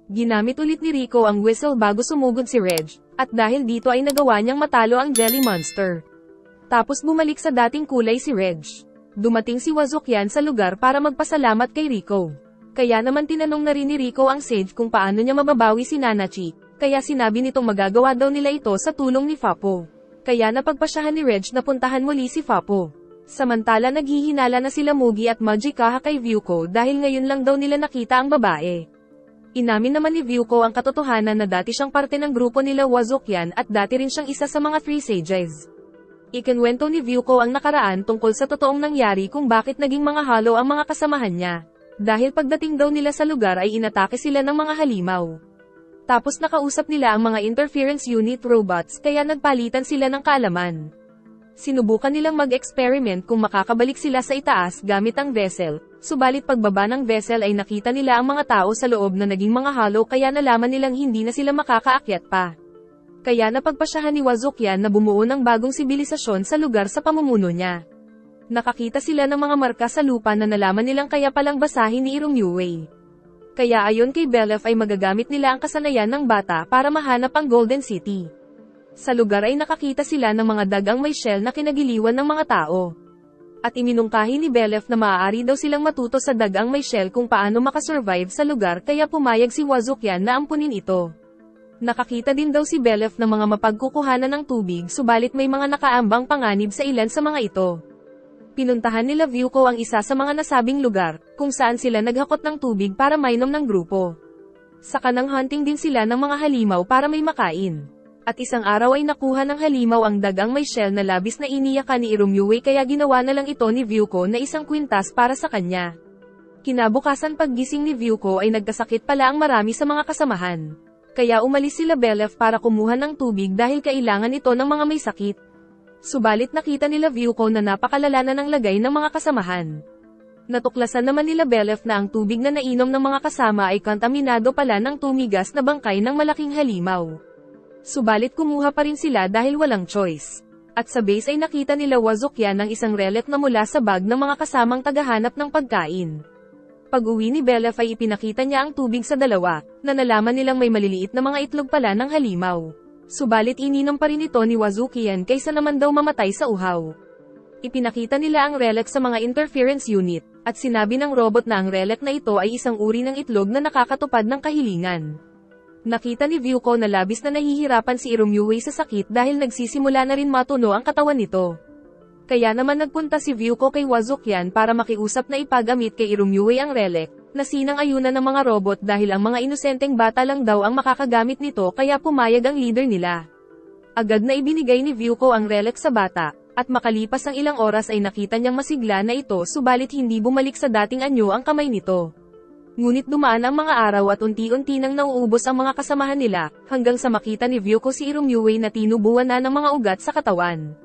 Ginamit ulit ni Rico ang whistle bago sumugod si Reg, at dahil dito ay nagawa niyang matalo ang Jelly Monster. Tapos bumalik sa dating kulay si Reg. Dumating si Wazukyan sa lugar para magpasalamat kay Rico. Kaya naman tinanong na rin ni Rico ang Sage kung paano niya mababawi si Nanachi, kaya sinabi nitong magagawa daw nila ito sa tulong ni Fapo. Kaya napagpasyahan ni Reg na puntahan muli si Fapo. Samantala naghihinala na sila Mugi at Majikaha kay Vyuko dahil ngayon lang daw nila nakita ang babae. Inamin naman ni Vyuko ang katotohanan na dati siyang parte ng grupo nila Wazukyan at dati rin siyang isa sa mga Three Sages. Ikinwento ni Vyuko ang nakaraan tungkol sa totoong nangyari kung bakit naging mga hollow ang mga kasamahan niya. Dahil pagdating daw nila sa lugar ay inatake sila ng mga halimaw. Tapos nakausap nila ang mga interference unit robots kaya nagpalitan sila ng kaalaman. Sinubukan nilang mag-experiment kung makakabalik sila sa itaas gamit ang vessel, subalit pagbaba ng vessel ay nakita nila ang mga tao sa loob na naging mga hollow kaya nalaman nilang hindi na sila makakaakyat pa. Kaya napagpasyahan ni Wazukyan na bumuo ng bagong sibilisasyon sa lugar sa pamumuno niya. Nakakita sila ng mga marka sa lupa na nalaman nilang kaya palang basahin ni Irumyuei. Kaya ayon kay Belef ay magagamit nila ang kasanayan ng bata para mahanap ang Golden City. Sa lugar ay nakakita sila ng mga dagang may shell na kinagiliwan ng mga tao. At iminungkahi ni Belef na maaari daw silang matuto sa dagang may shell kung paano makasurvive sa lugar kaya pumayag si Wazukyan na ampunin ito. Nakakita din daw si Belef ng mga mapagkukuhanan ng tubig subalit may mga nakaambang panganib sa ilan sa mga ito. Pinuntahan nila Vyuko ang isa sa mga nasabing lugar, kung saan sila naghakot ng tubig para mainom ng grupo. Saka nang hunting din sila ng mga halimaw para may makain. At isang araw ay nakuha ng halimaw ang dagang may shell na labis na iniyakan ni Irumyuei kaya ginawa na lang ito ni Vyuko na isang kwintas para sa kanya. Kinabukasan paggising ni Vyuko ay nagkasakit pala ang marami sa mga kasamahan. Kaya umalis sila Belef para kumuha ng tubig dahil kailangan ito ng mga may sakit. Subalit nakita nila Vyuko na napakalala na ng lagay ng mga kasamahan. Natuklasan naman nila Belef na ang tubig na nainom ng mga kasama ay kontaminado pala ng tumigas na bangkay ng malaking halimaw. Subalit kumuha pa rin sila dahil walang choice. At sa base ay nakita nila Wazukyan ng isang relic na mula sa bag ng mga kasamang tagahanap ng pagkain. Pag-uwi ni Belef ay ipinakita niya ang tubig sa dalawa, na nalaman nilang may maliliit na mga itlog pala ng halimaw. Subalit ininom pa rin ito ni Wazukyan kaysa naman daw mamatay sa uhaw. Ipinakita nila ang relic sa mga interference unit, at sinabi ng robot na ang relic na ito ay isang uri ng itlog na nakakatupad ng kahilingan. Nakita ni Vyuko na labis na nahihirapan si Irumyuei sa sakit dahil nagsisimula na rin matuno ang katawan nito. Kaya naman nagpunta si Vyuko kay Wazukyan para makiusap na ipagamit kay Irumyuei ang relic, na sinang-ayunan ng mga robot dahil ang mga inosenteng bata lang daw ang makakagamit nito kaya pumayag ang leader nila. Agad na ibinigay ni Vyuko ang relic sa bata, at makalipas ang ilang oras ay nakita niyang masigla na ito subalit hindi bumalik sa dating anyo ang kamay nito. Ngunit dumaan ang mga araw at unti-unti nang nauubos ang mga kasamahan nila, hanggang sa makita ni Vyuko si Irumyuei na tinubuan na ng mga ugat sa katawan.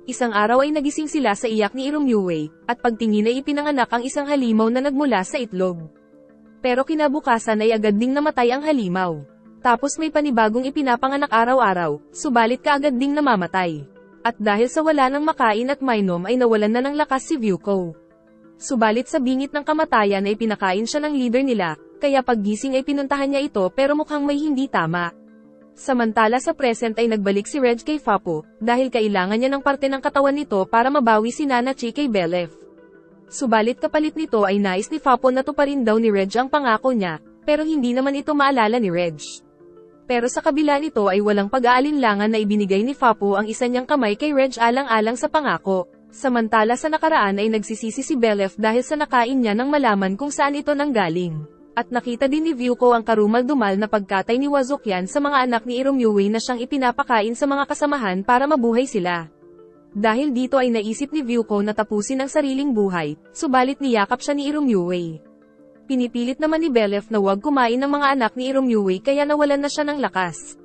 Isang araw ay nagising sila sa iyak ni Irumyuei, at pagtingin ay ipinanganak ang isang halimaw na nagmula sa itlog. Pero kinabukasan ay agad ding namatay ang halimaw. Tapos may panibagong ipinapanganak araw-araw, subalit kaagad ding namamatay. At dahil sa wala ng makain at mainom ay nawalan na ng lakas si Vyuko. Subalit sa bingit ng kamatayan ay pinakain siya ng leader nila, kaya paggising ay pinuntahan niya ito pero mukhang may hindi tama. Samantala sa present ay nagbalik si Reg kay Fapo, dahil kailangan niya ng parte ng katawan nito para mabawi si Nanachi kay Belef. Subalit kapalit nito ay nais ni Fapo na tuparin daw ni Reg ang pangako niya, pero hindi naman ito maalala ni Reg. Pero sa kabila nito ay walang pag-aalinlangan na ibinigay ni Fapo ang isa niyang kamay kay Reg alang-alang sa pangako. Samantala sa nakaraan ay nagsisisi si Belef dahil sa nakain niya nang malaman kung saan ito nanggaling. At nakita din ni Vyuko ang karumal-dumal na pagkatay ni Wazukyan sa mga anak ni Irumyuei na siyang ipinapakain sa mga kasamahan para mabuhay sila. Dahil dito ay naisip ni Vyuko na tapusin ang sariling buhay, subalit niyakap siya ni Irumyuei. Pinipilit naman ni Belef na huwag kumain ng mga anak ni Irumyuei kaya nawalan na siya ng lakas.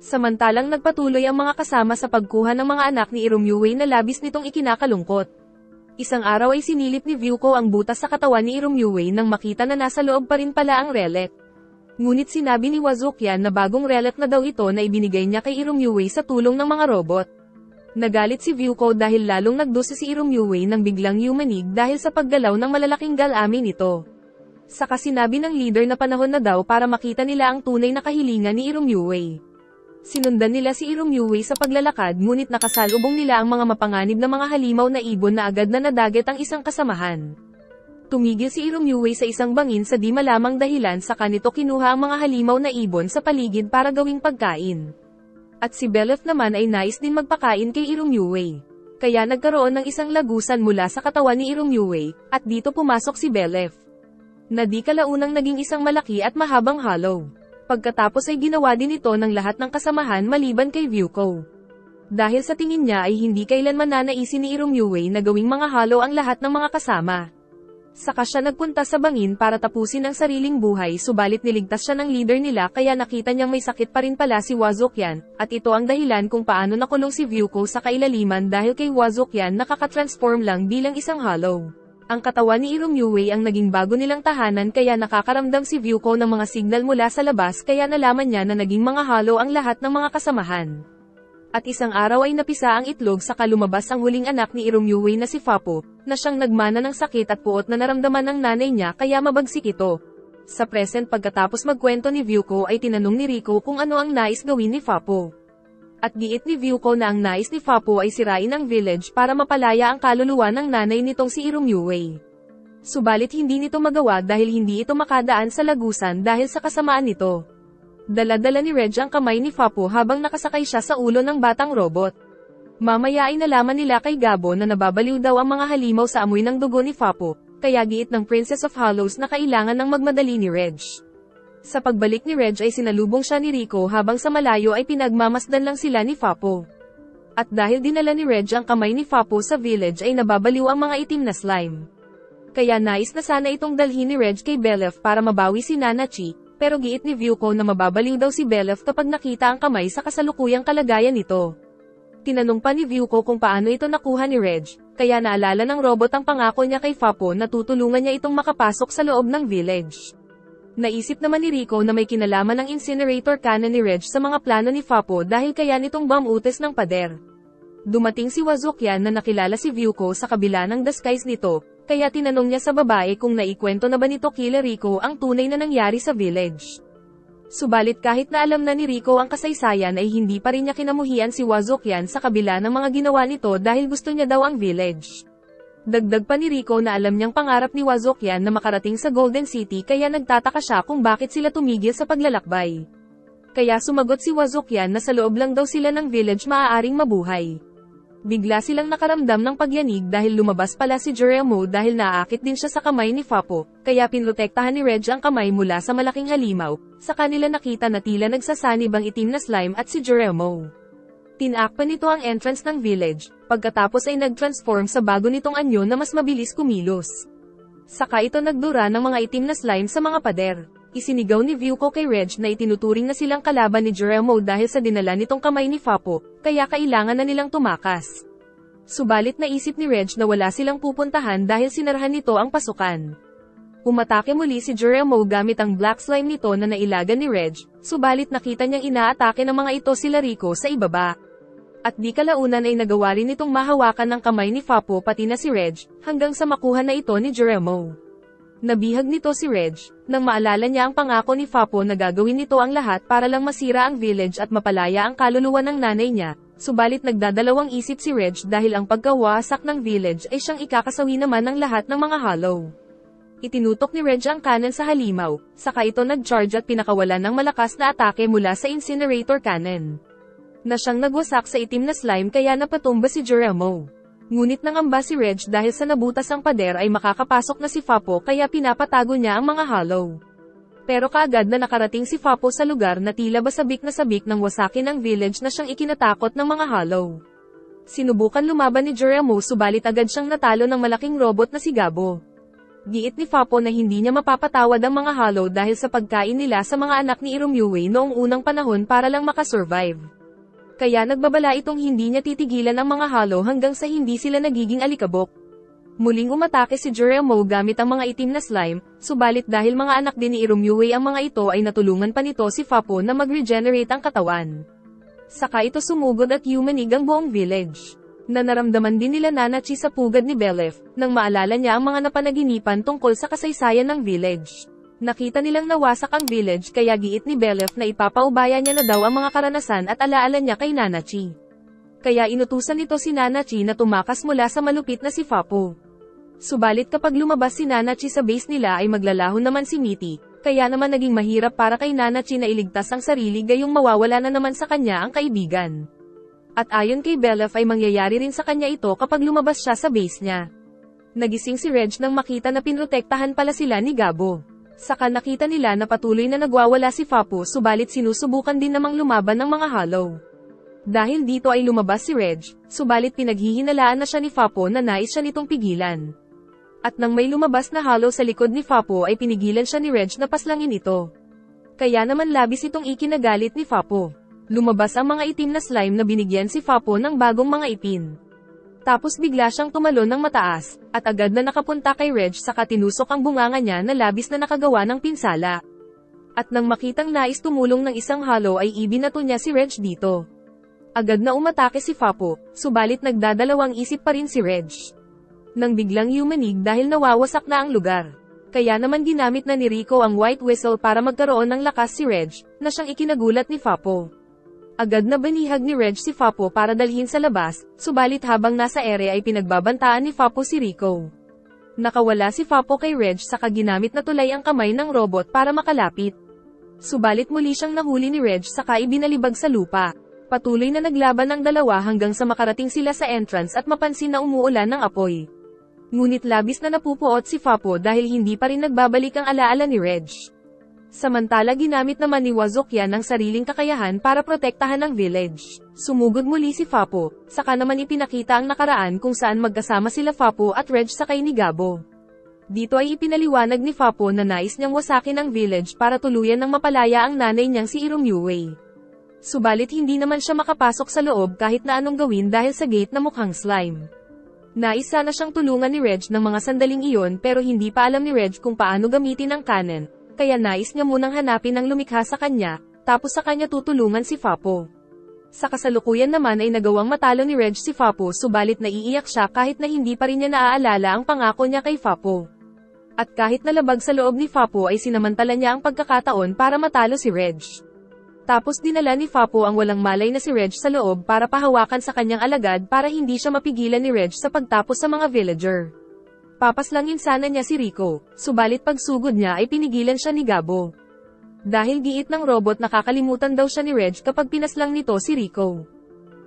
Samantalang nagpatuloy ang mga kasama sa pagkuha ng mga anak ni Irumyuei na labis nitong ikinakalungkot. Isang araw ay sinilip ni Vyuko ang butas sa katawan ni Irumyuei nang makita na nasa loob pa rin pala ang relic. Ngunit sinabi ni Wazukyan na bagong relic na daw ito na ibinigay niya kay Irumyuei sa tulong ng mga robot. Nagalit si Vyuko dahil lalong nagdusa si Irumyuei nang biglang yumanig dahil sa paggalaw ng malalaking galamin nito. Saka sinabi ng leader na panahon na daw para makita nila ang tunay na kahilingan ni Irumyuwei. Sinundan nila si Irumyuwei sa paglalakad ngunit nakasalubong nila ang mga mapanganib na mga halimaw na ibon na agad na nadagat ang isang kasamahan. Tumigil si Irumyuwei sa isang bangin sa di malamang dahilan saka nito kinuha ang mga halimaw na ibon sa paligid para gawing pagkain. At si Belef naman ay nais din magpakain kay Irumyuwei. Kaya nagkaroon ng isang lagusan mula sa katawan ni Irumyuwei, at dito pumasok si Belef. Na di kalaunang naging isang malaki at mahabang hollow. Pagkatapos ay ginawa din ito ng lahat ng kasamahan maliban kay Vyuko. Dahil sa tingin niya ay hindi kailanman nanaisin ni Irumyuwei na gawing mga hollow ang lahat ng mga kasama. Saka siya nagpunta sa bangin para tapusin ang sariling buhay subalit niligtas siya ng leader nila kaya nakita niyang may sakit pa rin pala si Wazukyan, at ito ang dahilan kung paano nakulong si Vyuko sa kailaliman dahil kay Wazukyan nakaka-transform lang bilang isang hollow. Ang katawan ni Irumyuwei ang naging bago nilang tahanan kaya nakakaramdam si Vyuko ng mga signal mula sa labas kaya nalaman niya na naging mga hollow ang lahat ng mga kasamahan. At isang araw ay napisa ang itlog saka lumabas ang huling anak ni Irumyuwei na si Fapo, na siyang nagmana ng sakit at puot na naramdaman ng nanay niya kaya mabagsik ito. Sa present pagkatapos magkwento ni Vyuko ay tinanong ni Riko kung ano ang nais gawin ni Fapo. At giit ni Vyuko na ang nais ni Fapo ay sirain ang village para mapalaya ang kaluluwa ng nanay nitong si Irumyuwei. Subalit hindi nito magawa dahil hindi ito makadaan sa lagusan dahil sa kasamaan nito. Dala-dala ni Reg ang kamay ni Fapo habang nakasakay siya sa ulo ng batang robot. Mamaya ay nalaman nila kay Gabo na nababaliw daw ang mga halimaw sa amoy ng dugo ni Fapo, kaya giit ng Princess of Hollows na kailangan ng magmadali ni Reg. Sa pagbalik ni Reg ay sinalubong siya ni Riko habang sa malayo ay pinagmamasdan lang sila ni Fapo. At dahil dinala ni Reg ang kamay ni Fapo sa village ay nababaliw ang mga itim na slime. Kaya nais na sana itong dalhin ni Reg kay Belef para mabawi si Nanachi, pero giit ni Vyuko na mababaliw daw si Belef kapag nakita ang kamay sa kasalukuyang kalagayan nito. Tinanong pa ni Vyuko kung paano ito nakuha ni Reg, kaya naalala ng robot ang pangako niya kay Fapo na tutulungan niya itong makapasok sa loob ng village. Naisip naman ni Riko na may kinalaman ng incinerator cannon ni Reg sa mga plano ni Fapo dahil kaya nitong bomb-utes ng pader. Dumating si Wazukyan na nakilala si Vyuko sa kabila ng disguise nito, kaya tinanong niya sa babae kung naikwento na ba nito kila Riko ang tunay na nangyari sa village. Subalit kahit na alam na ni Riko ang kasaysayan ay hindi pa rin niya kinamuhian si Wazukyan sa kabila ng mga ginawa nito dahil gusto niya daw ang village. Dagdag pa ni Riko na alam niyang pangarap ni Wazukyan na makarating sa Golden City kaya nagtataka siya kung bakit sila tumigil sa paglalakbay. Kaya sumagot si Wazukyan na sa loob lang daw sila ng village maaaring mabuhay. Bigla silang nakaramdam ng pagyanig dahil lumabas pala si Juremo dahil naaakit din siya sa kamay ni Fapo, kaya pinrotektahan ni Reg ang kamay mula sa malaking halimaw, sa kanila nakita na tila nagsasanib ang itim na slime at si Juremo. Tinakpan nito ang entrance ng village, pagkatapos ay nag-transform sa bago nitong anyo na mas mabilis kumilos. Saka ito nagdura ng mga itim na slime sa mga pader. Isinigaw ni Vyuko kay Reg na itinuturing na silang kalaban ni Juremo dahil sa dinala nitong kamay ni Fapo, kaya kailangan na nilang tumakas. Subalit naisip ni Reg na wala silang pupuntahan dahil sinarahan nito ang pasukan. Umatake muli si Juremo gamit ang black slime nito na nailagan ni Reg, subalit nakita niyang inaatake ng mga ito sila Riko sa ibaba. At di kalaunan ay nagawa rin itong mahawakan ng kamay ni Fapo pati na si Reg, hanggang sa makuha na ito ni Juremo. Nabihag nito si Reg, nang maalala niya ang pangako ni Fapo na gagawin nito ang lahat para lang masira ang village at mapalaya ang kaluluwa ng nanay niya, subalit nagdadalawang isip si Reg dahil ang pagkawasak ng village ay siyang ikakasawi naman ng lahat ng mga hollow. Itinutok ni Reg ang cannon sa halimaw, saka ito nag-charge at pinakawalan ng malakas na atake mula sa incinerator cannon. Na siyang nagwasak sa itim na slime kaya napatumba si Juremo. Ngunit nangamba si Reg dahil sa nabutas ang pader ay makakapasok na si Fapo kaya pinapatago niya ang mga hollow. Pero kaagad na nakarating si Fapo sa lugar na tila ba sabik ng wasakin ang village na siyang ikinatakot ng mga hollow. Sinubukan lumaban ni Juremo subalit agad siyang natalo ng malaking robot na si Gabo. Giit ni Fapo na hindi niya mapapatawad ang mga hollow dahil sa pagkain nila sa mga anak ni Irumyuwei noong unang panahon para lang makasurvive. Kaya nagbabala itong hindi niya titigilan ang mga hollow hanggang sa hindi sila nagiging alikabok. Muling umatake si Juremo gamit ang mga itim na slime, subalit dahil mga anak din ni Irumyuwei ang mga ito ay natulungan pa nito si Fapo na mag-regenerate ang katawan. Saka ito sumugod at yumanig ang buong village. Na naramdaman din nila Nanachi sa pugad ni Belef, nang maalala niya ang mga napanaginipan tungkol sa kasaysayan ng village. Nakita nilang nawasak ang village kaya giit ni Belef na ipapaubaya niya na daw ang mga karanasan at alaala niya kay Nanachi. Kaya inutusan nito si Nanachi na tumakas mula sa malupit na si Fapo. Subalit kapag lumabas si Nanachi sa base nila ay maglalahon naman si Mitty, kaya naman naging mahirap para kay Nanachi na iligtas ang sarili gayong mawawala na naman sa kanya ang kaibigan. At ayon kay Belef ay mangyayari rin sa kanya ito kapag lumabas siya sa base niya. Nagising si Reg nang makita na pinrotektahan pala sila ni Gabo. Saka nakita nila na patuloy na nagwawala si Fapo subalit sinusubukan din namang lumaban ng mga Hollow. Dahil dito ay lumabas si Reg, subalit pinaghihinalaan na siya ni Fapo na nais siya nitong pigilan. At nang may lumabas na Hollow sa likod ni Fapo ay pinigilan siya ni Reg na paslangin ito. Kaya naman labis itong ikinagalit ni Fapo. Lumabas ang mga itim na slime na binigyan si Fapo ng bagong mga ipin. Tapos bigla siyang tumalon ng mataas, at agad na nakapunta kay Reg saka tinusok ang bunganga niya na labis na nakagawa ng pinsala. At nang makitang nais tumulong ng isang Hollow ay ibinato niya si Reg dito. Agad na umatake si Fapo, subalit nagdadalawang isip pa rin si Reg. Nang biglang yumanig dahil nawawasak na ang lugar. Kaya naman ginamit na ni Rico ang White Whistle para magkaroon ng lakas si Reg, na siyang ikinagulat ni Fapo. Agad na banihag ni Reg si Fapo para dalhin sa labas, subalit habang nasa ere ay pinagbabantaan ni Fapo si Rico. Nakawala si Fapo kay Reg saka ginamit na tulay ang kamay ng robot para makalapit. Subalit muli siyang nahuli ni Reg saka ibinalibag sa lupa. Patuloy na naglaban ang dalawa hanggang sa makarating sila sa entrance at mapansin na umuulan ng apoy. Ngunit labis na napupuot si Fapo dahil hindi pa rin nagbabalik ang alaala ni Reg. Samantala ginamit naman ni Wazokyan ang sariling kakayahan para protektahan ang village. Sumugod muli si Fapo, saka naman ipinakita ang nakaraan kung saan magkasama sila Fapo at Reg sakay ni Gabo. Dito ay ipinaliwanag ni Fapo na nais niyang wasakin ang village para tuluyan ng mapalaya ang nanay niyang si Irumyue. Subalit hindi naman siya makapasok sa loob kahit na anong gawin dahil sa gate na mukhang slime. Nais sana siyang tulungan ni Reg ng mga sandaling iyon pero hindi pa alam ni Reg kung paano gamitin ang cannon. Kaya nais niya munang hanapin ang lumikha sa kanya, tapos sa kanya tutulungan si Fapo. Sa kasalukuyan naman ay nagawang matalo ni Reg si Fapo subalit naiiyak siya kahit na hindi pa rin niya naaalala ang pangako niya kay Fapo. At kahit nalabag sa loob ni Fapo ay sinamantala niya ang pagkakataon para matalo si Reg. Tapos dinala ni Fapo ang walang malay na si Reg sa loob para pahawakan sa kanyang alagad para hindi siya mapigilan ni Reg sa pagtapos sa mga villager. Papaslangin sana niya si Rico, subalit pagsugod niya ay pinigilan siya ni Gabo. Dahil giit ng robot nakakalimutan daw siya ni Reg kapag pinaslang nito si Rico.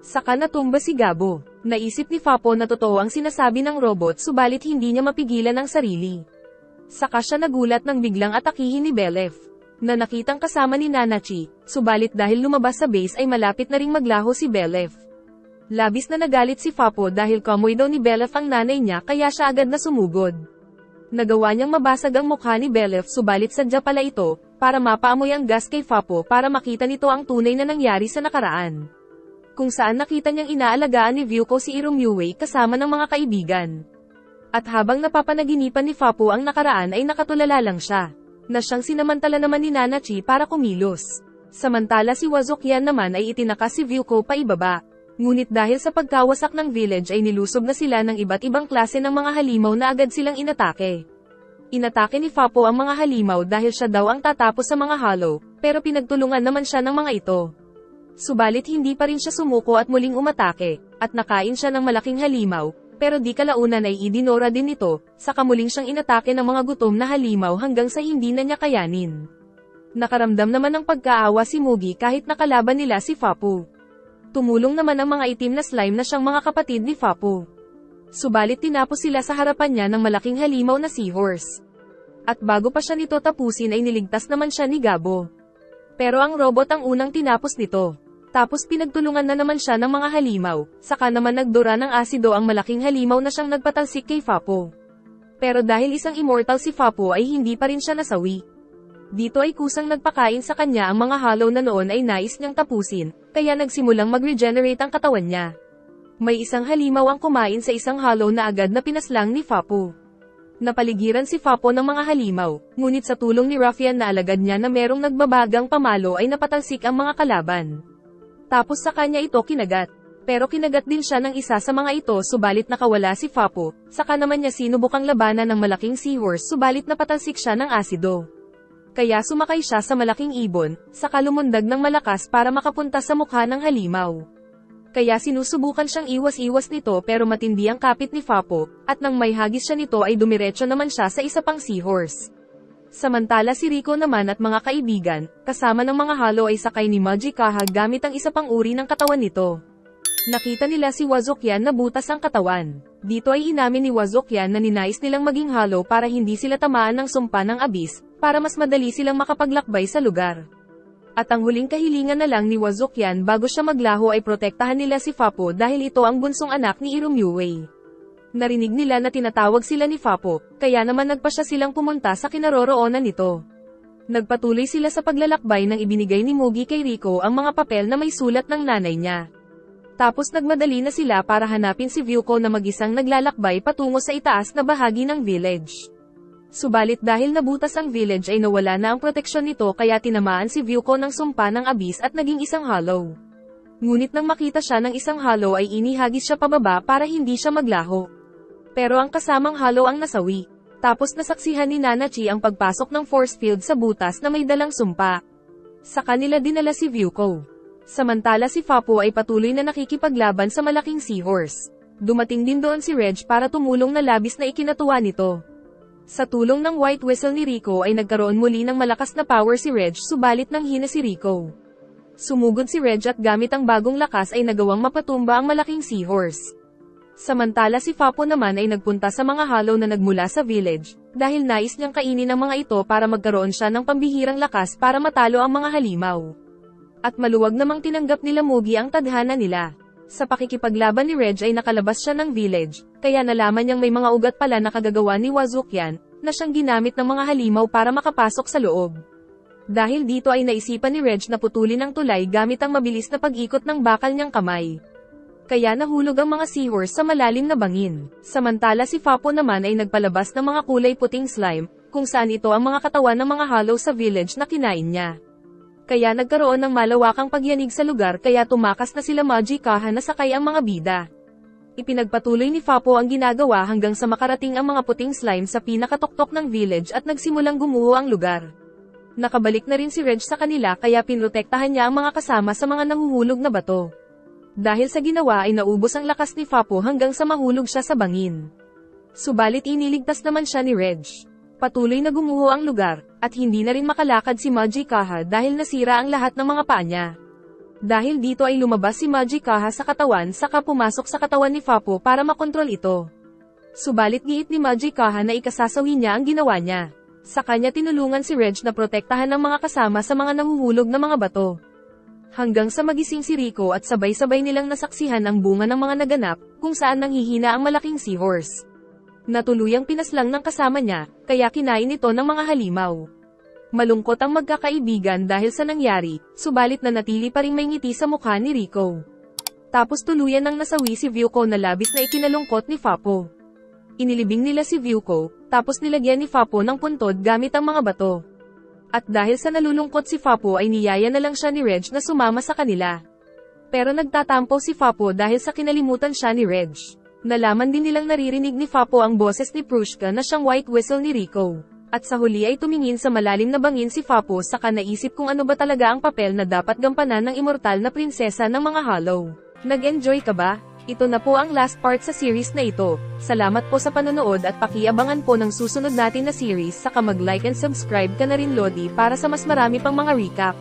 Saka natumba si Gabo. Naisip ni Fapo na totoo ang sinasabi ng robot subalit hindi niya mapigilan ang sarili. Saka siya nagulat nang biglang atakihin ni Belef, na nakitang kasama ni Nanachi, subalit dahil lumabas sa base ay malapit na ring maglaho si Belef. Labis na nagalit si Fapo dahil kamoy daw ni Belef ang nanay niya kaya siya agad na sumugod. Nagawa niyang mabasag ang mukha ni Belef subalit sadya pala ito, para mapaamoy ang gas kay Fapo para makita nito ang tunay na nangyari sa nakaraan. Kung saan nakita niyang inaalagaan ni Vyuko si Irumyue kasama ng mga kaibigan. At habang napapanaginipan ni Fapo ang nakaraan ay nakatulala lang siya, na siyang sinamantala naman ni Nanachi para kumilos. Samantala si Wazokyan naman ay itinakas si Vyuko pa ibaba. Ngunit dahil sa pagkawasak ng village ay nilusob na sila ng iba't ibang klase ng mga halimaw na agad silang inatake. Inatake ni Fapo ang mga halimaw dahil siya daw ang tatapos sa mga Hollow, pero pinagtulungan naman siya ng mga ito. Subalit hindi pa rin siya sumuko at muling umatake, at nakain siya ng malaking halimaw, pero di kalaunan ay idinora din ito, saka muling siyang inatake ng mga gutom na halimaw hanggang sa hindi na niya kayanin. Nakaramdam naman ng pagkaawa si Mugi kahit nakalaban nila si Fapo. Tumulong naman ang mga itim na slime na siyang mga kapatid ni Fapo. Subalit tinapos sila sa harapan niya ng malaking halimaw na seahorse. At bago pa siya nito tapusin ay niligtas naman siya ni Gabo. Pero ang robot ang unang tinapos nito. Tapos pinagtulungan na naman siya ng mga halimaw, saka naman nagdura ng asido ang malaking halimaw na siyang nagpatalsik kay Fapo. Pero dahil isang immortal si Fapo ay hindi pa rin siya nasawi. Dito ay kusang nagpakain sa kanya ang mga Hollow na noon ay nais niyang tapusin, kaya nagsimulang mag-regenerate ang katawan niya. May isang halimaw ang kumain sa isang Hollow na agad na pinaslang ni Fapo. Napaligiran si Fapo ng mga halimaw, ngunit sa tulong ni Ruffian na alagad niya na merong nagbabagang pamalo ay napatalsik ang mga kalaban. Tapos sa kanya ito kinagat. Pero kinagat din siya ng isa sa mga ito subalit nakawala si Fapo, saka naman niya sinubukang labanan ng malaking seahorse subalit napatalsik siya ng asido. Kaya sumakay siya sa malaking ibon, saka lumundag ng malakas para makapunta sa mukha ng halimaw. Kaya sinusubukan siyang iwas-iwas nito pero matindi ang kapit ni Fapo, at nang may hagis siya nito ay dumiretso naman siya sa isa pang seahorse. Samantala si Rico naman at mga kaibigan, kasama ng mga halo ay sakay ni Majikaha gamit ang isa pang uri ng katawan nito. Nakita nila si Wazokyan na butas ang katawan. Dito ay inamin ni Wazokyan na ninais nilang maging halo para hindi sila tamaan ng sumpa ng abis, para mas madali silang makapaglakbay sa lugar. At ang huling kahilingan na lang ni Wazokyan bago siya maglaho ay protektahan nila si Fapo dahil ito ang bunsong anak ni Irumyuei. Narinig nila na tinatawag sila ni Fapo, kaya naman nagpasya silang pumunta sa kinaroroonan nito. Nagpatuloy sila sa paglalakbay nang ibinigay ni Mugi kay Rico ang mga papel na may sulat ng nanay niya. Tapos nagmadali na sila para hanapin si Vyuko na mag-isang naglalakbay patungo sa itaas na bahagi ng village. Subalit dahil nabutas ang village ay nawala na ang proteksyon nito kaya tinamaan si Vyuko ng sumpa ng abis at naging isang hollow. Ngunit nang makita siya ng isang hollow ay inihagis siya pababa para hindi siya maglaho. Pero ang kasamang hollow ang nasawi. Tapos nasaksihan ni Nanachi ang pagpasok ng force field sa butas na may dalang sumpa. Sa kanila dinala si Vyuko. Samantala si Fapo ay patuloy na nakikipaglaban sa malaking seahorse. Dumating din doon si Reg para tumulong na labis na ikinatuwa nito. Sa tulong ng white whistle ni Rico ay nagkaroon muli ng malakas na power si Reg subalit nanghina si Rico. Sumugod si Reg at gamit ang bagong lakas ay nagawang mapatumba ang malaking seahorse. Samantala si Fapo naman ay nagpunta sa mga halo na nagmula sa village, dahil nais niyang kainin ang mga ito para magkaroon siya ng pambihirang lakas para matalo ang mga halimaw. At maluwag namang tinanggap nila Mugi ang tadhana nila. Sa pakikipaglaban ni Reg ay nakalabas siya ng village, kaya nalaman niyang may mga ugat pala na kagagawa ni Wazokyan, na siyang ginamit ng mga halimaw para makapasok sa loob. Dahil dito ay naisipan ni Reg na putulin ang tulay gamit ang mabilis na pag-ikot ng bakal niyang kamay. Kaya nahulog ang mga seahorse sa malalim na bangin. Samantala si Fapo naman ay nagpalabas ng mga kulay puting slime, kung saan ito ang mga katawan ng mga halo sa village na kinain niya. Kaya nagkaroon ng malawakang pagyanig sa lugar kaya tumakas na sila Majikaha na sakay ang mga bida. Ipinagpatuloy ni Fapo ang ginagawa hanggang sa makarating ang mga puting slime sa pinakatoktok ng village at nagsimulang gumuho ang lugar. Nakabalik na rin si Reg sa kanila kaya pinrotektahan niya ang mga kasama sa mga nahuhulog na bato. Dahil sa ginawa ay naubos ang lakas ni Fapo hanggang sa mahulog siya sa bangin. Subalit iniligtas naman siya ni Reg. Patuloy na gumuho ang lugar, at hindi na rin makalakad si Majikaha dahil nasira ang lahat ng mga paa niya. Dahil dito ay lumabas si Majikaha sa katawan saka pumasok sa katawan ni Fapo para makontrol ito. Subalit giit ni Majikaha na ikasasawi niya ang ginawa niya. Sa kanya tinulungan si Reg na protektahan ng mga kasama sa mga nahuhulog na mga bato. Hanggang sa magising si Rico at sabay-sabay nilang nasaksihan ang bunga ng mga naganap, kung saan nanghihina ang malaking seahorse. Natuluyang pinaslang ng kasama niya, kaya kinain ito ng mga halimaw. Malungkot ang magkakaibigan dahil sa nangyari, subalit nanatili pa ring may ngiti sa mukha ni Rico. Tapos tuluyan nang nasawi si Vyuko na labis na ikinalungkot ni Fapo. Inilibing nila si Vyuko, tapos nilagyan ni Fapo ng puntod gamit ang mga bato. At dahil sa nalulungkot si Fapo ay niyaya na lang siya ni Reg na sumama sa kanila. Pero nagtatampo si Fapo dahil sa kinalimutan siya ni Reg. Nalaman din nilang naririnig ni Fapo ang boses ni Prushka na siyang white whistle ni Rico. At sa huli ay tumingin sa malalim na bangin si Fapo saka naisip kung ano ba talaga ang papel na dapat gampanan ng immortal na prinsesa ng mga hollow. Nag-enjoy ka ba? Ito na po ang last part sa series na ito. Salamat po sa panonood at pakiabangan po ng susunod natin na series saka mag-like and subscribe ka na rin Lodi para sa mas marami pang mga recap.